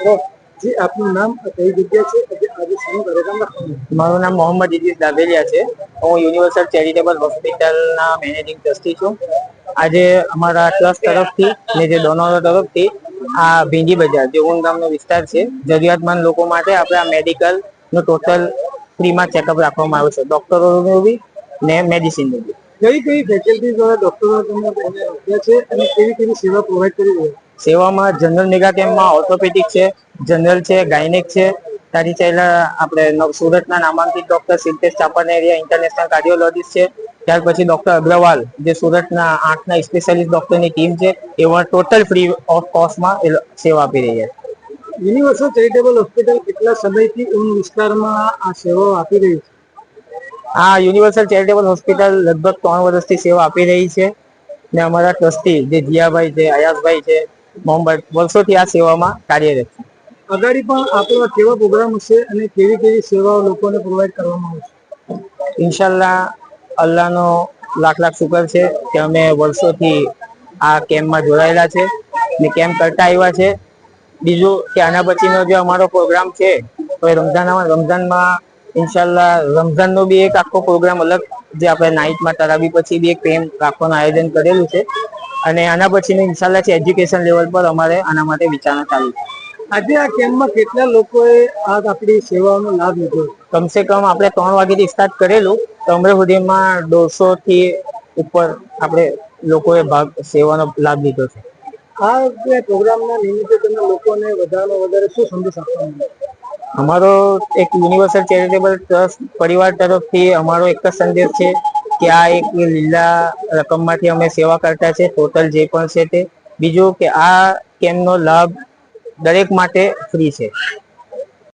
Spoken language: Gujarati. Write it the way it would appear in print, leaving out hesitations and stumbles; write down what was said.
જે આપનું નામ કઈ જગ્યા છે આજે શાનો કાર્યક્રમ રાખવાનું? મારું નામ મોહમ્મદ ઇદ્રીસ દાબેલિયા છે. હું યુનિવર્સલ ચેરિટેબલ હોસ્પિટલના મેનેજિંગ ટ્રસ્ટી છું. આજે અમારા ટ્રસ્ટ તરફથી ને જે ડોનરો તરફથી આ ભીંડી બજાર જે ઊન ગામનો વિસ્તાર છે, જરૂરિયાતમંદ લોકો માટે આપણે આ મેડિકલ નું ટોટલ ફ્રીમાં ચેકઅપ રાખવામાં આવે છે. ડોક્ટરોનું બી ને મેડિસિનનું બી. કઈ કઈ ફેકલ્ટી દ્વારા ડોક્ટરો તમને રાખ્યા છે અને કેવી કેવી સેવા પ્રોવાઈડ કરી રહ્યા છે? સેવામાં જનરલ મેગા કેમ્પમાં ઓર્થોપેડિક છે, જનરલ છે, ગાયનેક છે. તારી ચાઈલા આપણે સુરતના નામાંકિત ડોક્ટર સિદ્ધેશ ચાપાનેરિયા ઇન્ટરનેશનલ કાર્ડિયોલોજીસ્ટ છે. ત્યાર પછી ડોક્ટર અગ્રવાલ જે સુરતના આંખના સ્પેશિયાલિસ્ટ ડોક્ટરની ટીમ છે, એવા ટોટલ ફ્રી ઓફ કોસ્ટમાં સેવા આપી રહ્યા છે. યુનિવર્સલ ચેરિટેબલ હોસ્પિટલ કેટલા સમયથી ઊન વિસ્તારમાં આ સેવાઓ આપી રહી છે? આ યુનિવર્સલ ચેરિટેબલ હોસ્પિટલ લગભગ 3 વર્ષથી સેવા આપી રહી છે ને અમારા ટ્રસ્ટી જે જીયાભાઈ છે, અયાસભાઈ છે, મોહમ્મદ વર્ષોથી આ સેવામાં કાર્યરત છે. અગાડી પણ આપણો કેવા પ્રોગ્રામ હશે અને કેવી કેવી સેવાઓ લોકોને પ્રોવાઈડ કરવામાં આવશે? ઇન્શાલ્લાહ અલ્લાહનો લાખ લાખ શુકર છે કે અમે વર્ષોથી આ કેમ્પમાં જોડાયેલા છે ને કેમ્પ કરતા આવ્યા છે. બીજું કે આના પછીનો જે અમારો પ્રોગ્રામ છે તો એ રમઝાનમાં ઇન્શાલ્લાહ રમઝાનનો બી એક આખો પ્રોગ્રામ અલગ જે આપણે નાઈટમાં તરાવી પછી બી એક કેમ્પ રાખવાનું આયોજન કરેલું છે અને આના પછીનું ઇન્શાલ્લાહ છે એજ્યુકેશન લેવલ પર અમારે આના માટે વિચારણા ચાલુ છે. આજે આ કેમ્પમાં કેટલા લોકોએ આ આપણી સેવાઓનો લાભ લીધો? કમસે કમ આપણે 3 વાગ્યાથી સ્ટાર્ટ કરેલું તો હમણાં સુધીમાં 150 થી ઉપર આપણે લોકોએ સેવાનો લાભ લીધો છે. આ પ્રોગ્રામના નિમિત્તે તમે લોકોને વધારેમાં વધારે શું સંદેશ આપવા માંગો? અમારો એક યુનિવર્સલ ચેરિટેબલ ટ્રસ્ટ પરિવાર તરફથી અમારો એક જ સંદેશ છે કે આ એક લીલા રકમમાંથી અમે સેવા કરતા છે, ટોટલ જે પણ છે તે. બીજું કે આ કેમ્પનો લાભ દરેક માટે ફ્રી છે.